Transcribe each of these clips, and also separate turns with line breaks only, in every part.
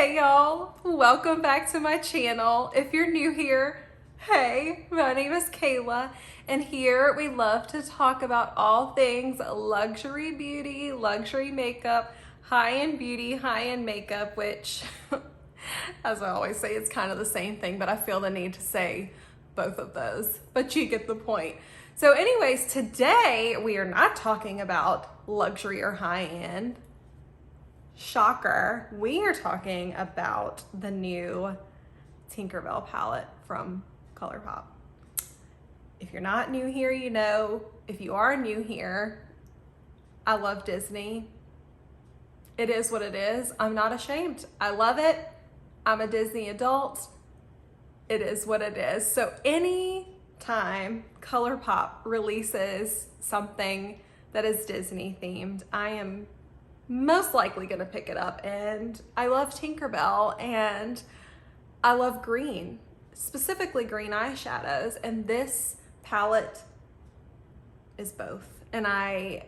Hey y'all, welcome back to my channel. If you're new here, hey, my name is Kayla, and here we love to talk about all things luxury beauty, luxury makeup, high-end beauty, high-end makeup, which, as I always say, it's kind of the same thing, but I feel the need to say both of those, but you get the point. So anyways, today we are not talking about luxury or high-end. Shocker, we are talking about the new Tinkerbell palette from ColourPop. If you're not new here, you know. If you are new here, I love Disney. It is what it is. I'm not ashamed. I love it. I'm a Disney adult. It is what it is. So any time ColourPop releases something that is Disney themed, I am most likely gonna pick it up. And I love Tinkerbell and I love green, specifically green eyeshadows, and this palette is both, and I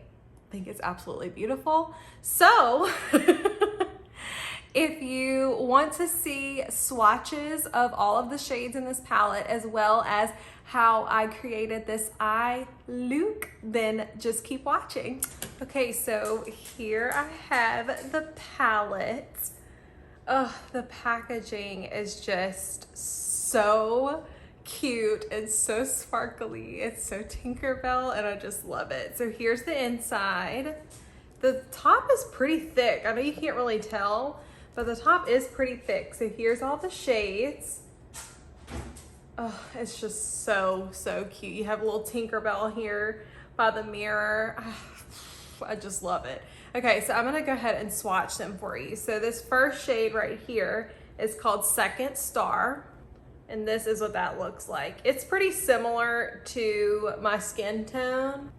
think it's absolutely beautiful. So if you want to see swatches of all of the shades in this palette, as well as how I created this eye look, then just keep watching. Okay, so here I have the palette. Oh, the packaging is just so cute and so sparkly. It's so Tinkerbell and I just love it. So here's the inside. The top is pretty thick. I know you can't really tell, but the top is pretty thick. So here's all the shades. Oh, it's just so cute. You have a little Tinkerbell here by the mirror. I just love it. Okay, so I'm gonna go ahead and swatch them for you. So this first shade right here is called Second Star, and this is what that looks like. It's pretty similar to my skin tone.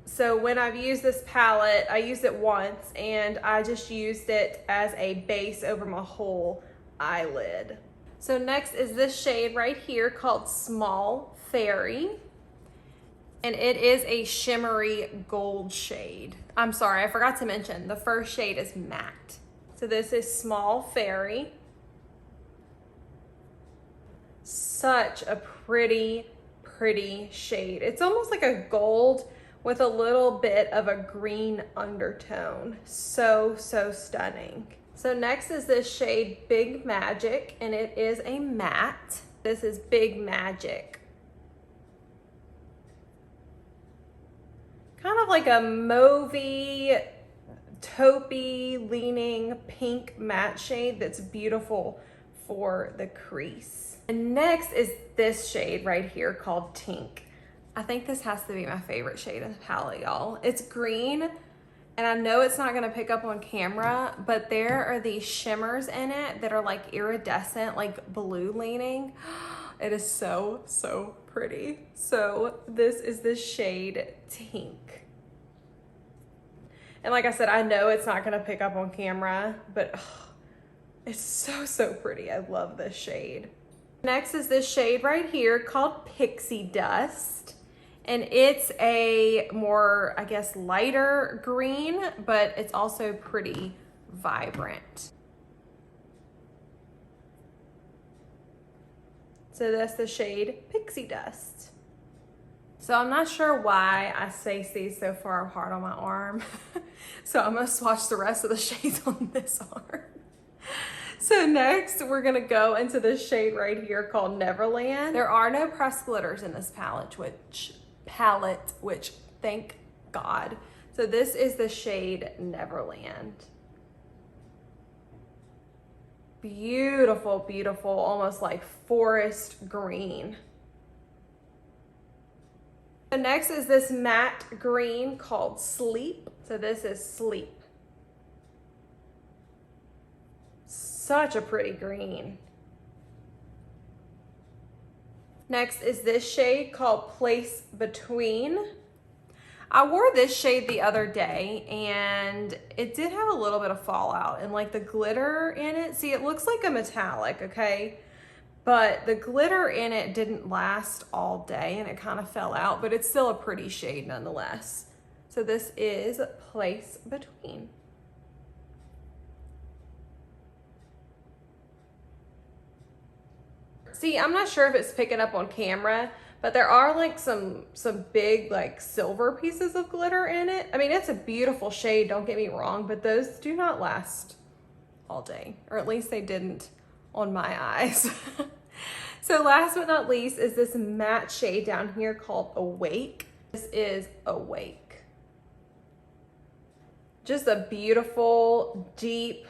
So when I've used this palette, I used it once and I just used it as a base over my whole eyelid. So next is this shade right here called Small Fairy. And it is a shimmery gold shade. I'm sorry, I forgot to mention, the first shade is matte. So this is Small Fairy. Such a pretty shade. It's almost like a gold with a little bit of a green undertone. So stunning. So next is this shade Big Magic, and it is a matte. This is Big Magic. Kind of like a mauvey, taupey leaning pink matte shade that's beautiful for the crease. And next is this shade right here called Tink. I think this has to be my favorite shade in the palette, y'all. It's green, and I know it's not gonna pick up on camera, but there are these shimmers in it that are like iridescent, like blue leaning. It is so pretty. So this is the shade Tink. And like I said, I know it's not gonna pick up on camera, but it's so pretty. I love this shade. Next is this shade right here called Pixie Dust. And it's a more, I guess, lighter green, but it's also pretty vibrant. So that's the shade Pixie Dust. So I'm not sure why I place these so far apart on my arm. So I'm gonna swatch the rest of the shades on this arm. So next we're gonna go into this shade right here called Neverland. There are no pressed glitters in this palette, which thank God. So this is the shade Neverland. Beautiful, almost like forest green. So next is this matte green called Sleep. So this is Sleep. Such a pretty green. Next is this shade called Place Between. I wore this shade the other day and it did have a little bit of fallout, and like the glitter in it, see, it looks like a metallic, okay? But the glitter in it didn't last all day and it kind of fell out, but it's still a pretty shade nonetheless. So this is Place Between. see, I'm not sure if it's picking up on camera, but there are like some big like silver pieces of glitter in it. I mean, it's a beautiful shade, don't get me wrong, but those do not last all day, or at least they didn't on my eyes. So last but not least is this matte shade down here called Awake. This is Awake. Just a beautiful, deep,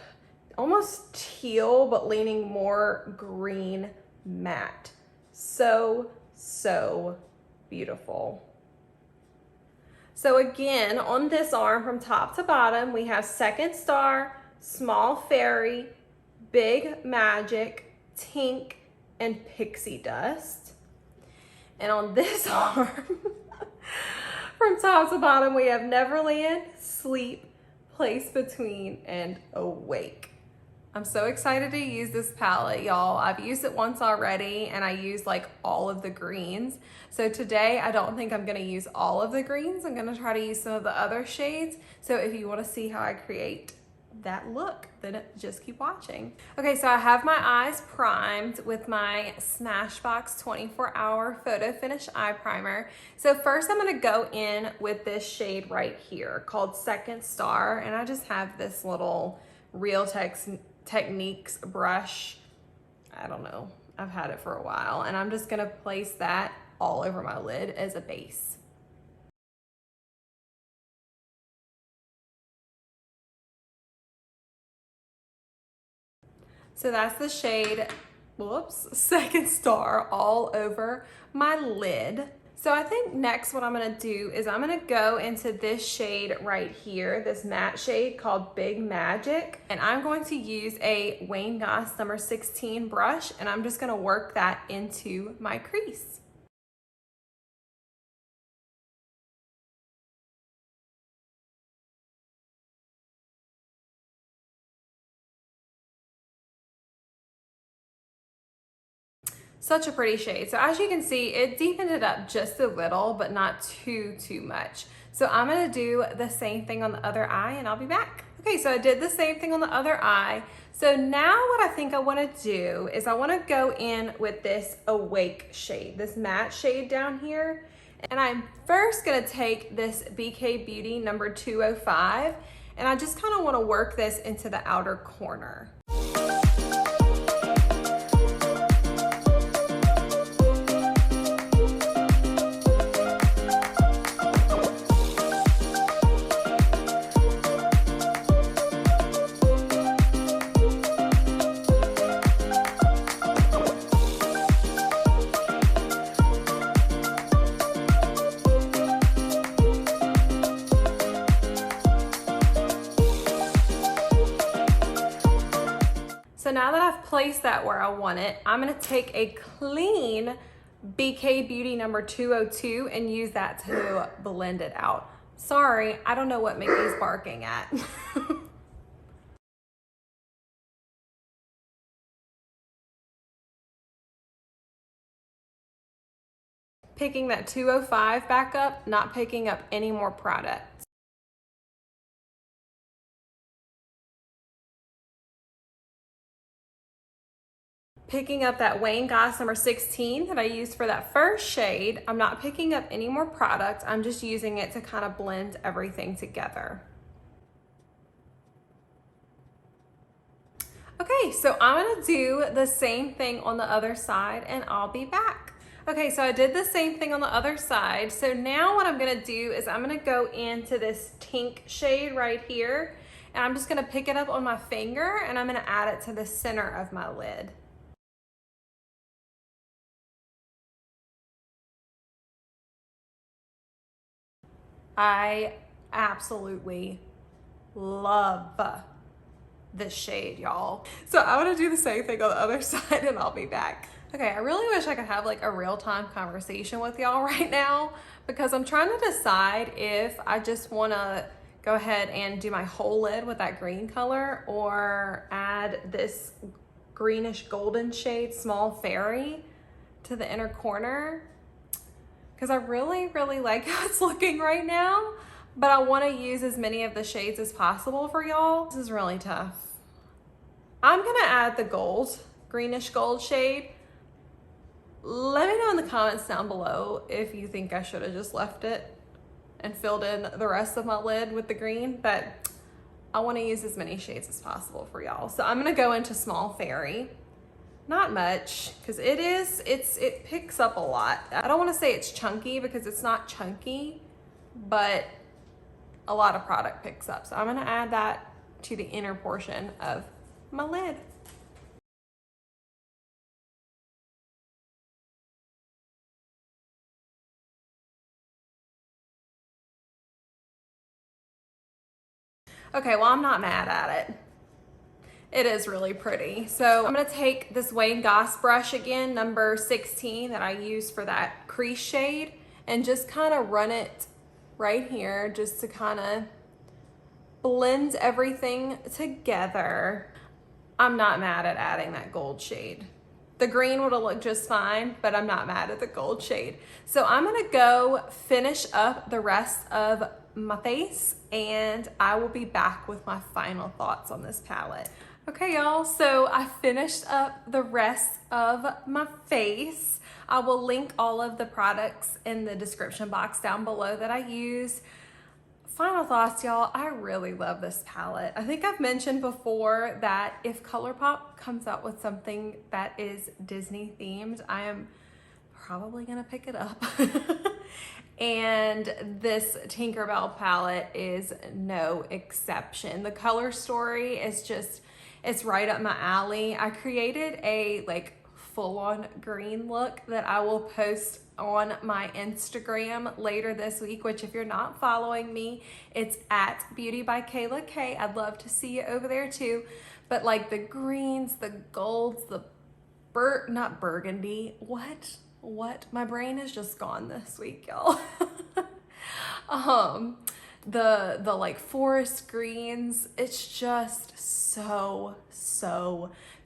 almost teal, but leaning more green matte. So beautiful. So again, on this arm from top to bottom, we have Second Star, Small Fairy, Big Magic, Tink, and Pixie Dust. And on this arm, from top to bottom, we have Neverland, Sleep, Place Between, and Awake. I'm so excited to use this palette, y'all. I've used it once already, and I used like all of the greens. So today, I don't think I'm gonna use all of the greens. I'm gonna try to use some of the other shades. So if you wanna see how I create that look, then just keep watching. Okay, so I have my eyes primed with my Smashbox 24-hour Photo Finish Eye Primer. So first I'm gonna go in with this shade right here called Second Star, and I just have this little Real Techniques brush. I don't know, I've had it for a while, and I'm just gonna place that all over my lid as a base. So that's the shade, whoops, Second Star all over my lid. So I think next what I'm gonna do is I'm gonna go into this shade right here, this matte shade called Big Magic. And I'm going to use a Wayne Goss number 16 brush, and I'm just gonna work that into my crease. Such a pretty shade. So as you can see, it deepened it up just a little, but not too much. So I'm gonna do the same thing on the other eye, and I'll be back. Okay, so I did the same thing on the other eye. So now what I think I wanna do is I wanna go in with this Awake shade, this matte shade down here. And I'm first gonna take this BK Beauty number 205, and I just kinda wanna work this into the outer corner. So now that I've placed that where I want it, I'm gonna take a clean BK Beauty number 202 and use that to blend it out. Sorry, I don't know what Mickey's barking at. Picking that 205 back up, not picking up any more product. Picking up that Wayne Goss number 16 that I used for that first shade. I'm not picking up any more product. I'm just using it to kind of blend everything together. Okay, so I'm gonna do the same thing on the other side, and I'll be back. Okay, so I did the same thing on the other side. So now what I'm gonna do is I'm gonna go into this Tink shade right here, and I'm just gonna pick it up on my finger, and I'm gonna add it to the center of my lid. I absolutely love this shade, y'all. So I'm gonna do the same thing on the other side, and I'll be back. Okay, I really wish I could have like a real-time conversation with y'all right now, because I'm trying to decide if I just wanna go ahead and do my whole lid with that green color, or add this greenish golden shade, Small Fairy, to the inner corner. Because I really like how it's looking right now, but I want to use as many of the shades as possible for y'all. This is really tough. I'm gonna add the gold, greenish gold shade, let me know in the comments down below if you think I should have just left it and filled in the rest of my lid with the green, but I want to use as many shades as possible for y'all. So I'm going to go into Small Fairy. Not much, because it picks up a lot. I don't want to say it's chunky because it's not chunky, but a lot of product picks up. So I'm going to add that to the inner portion of my lid. Okay, well, I'm not mad at it. It is really pretty. So I'm gonna take this Wayne Goss brush again, number 16 that I use for that crease shade, and just kind of run it right here just to kind of blend everything together. I'm not mad at adding that gold shade. The green would have looked just fine, but I'm not mad at the gold shade. So I'm gonna go finish up the rest of my face, and I will be back with my final thoughts on this palette. Okay, y'all, so I finished up the rest of my face. I will link all of the products in the description box down below that I use. Final thoughts, y'all, I really love this palette. I think I've mentioned before that if ColourPop comes out with something that is Disney themed, I am probably gonna pick it up. And this Tinkerbell palette is no exception. The color story is just, it's right up my alley. I created a like full-on green look that I will post on my Instagram later this week, which if you're not following me, it's at beautybykaylak. I'd love to see you over there too. But like the greens, the golds, the not burgundy, what? My brain is just gone this week, y'all. The like forest greens, it's just so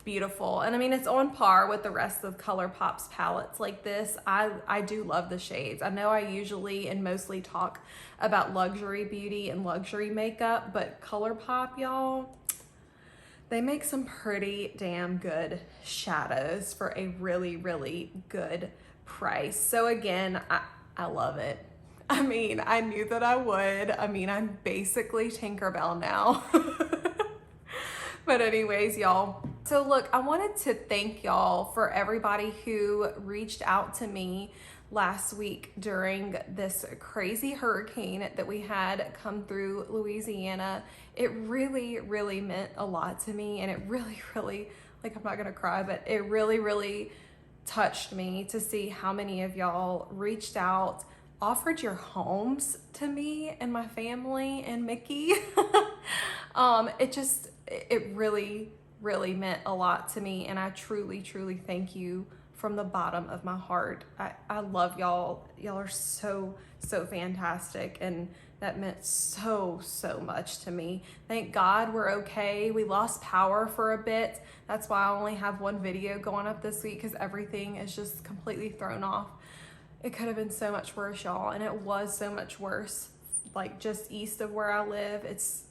beautiful. And I mean, it's on par with the rest of ColourPop's palettes like this. I do love the shades. I know I usually and mostly talk about luxury beauty and luxury makeup, but ColourPop, y'all, they make some pretty damn good shadows for a really good price. So again, I love it. I mean, I knew that I would. I mean, I'm basically Tinkerbell now. But anyways, y'all. So look, I wanted to thank y'all for everybody who reached out to me last week during this crazy hurricane that we had come through Louisiana. It really meant a lot to me, and it really, like, I'm not gonna cry, but it really touched me to see how many of y'all reached out, offered your homes to me and my family and Mickey. It really meant a lot to me, and I truly thank you from the bottom of my heart. I love y'all. Y'all are so fantastic, and that meant so much to me. Thank God we're okay. We lost power for a bit. That's why I only have one video going up this week, because everything is just completely thrown off. It could have been so much worse, y'all, and it was so much worse. Like just east of where I live, it's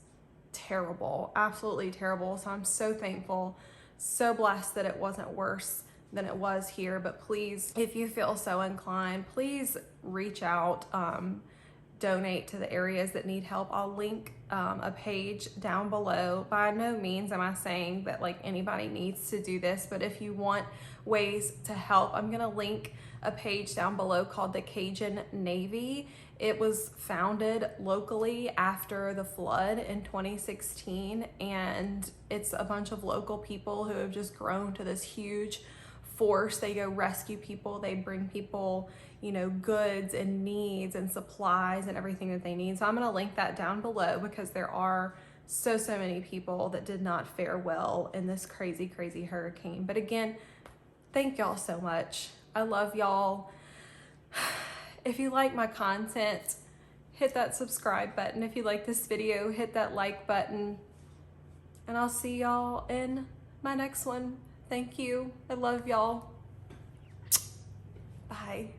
terrible, absolutely terrible. So I'm so thankful, so blessed that it wasn't worse than it was here. But please, if you feel so inclined, please reach out, donate to the areas that need help. I'll link a page down below. By no means am I saying that like anybody needs to do this, but if you want ways to help, I'm gonna link a page down below called the Cajun Navy. It was founded locally after the flood in 2016, and it's a bunch of local people who have just grown to this huge force. They go rescue people, they bring people, you know, goods and needs and supplies and everything that they need. So I'm gonna link that down below, because there are so many people that did not fare well in this crazy hurricane. But again, thank y'all so much. I love y'all. If you like my content, hit that subscribe button. If you like this video, hit that like button. And I'll see y'all in my next one. Thank you. I love y'all. Bye.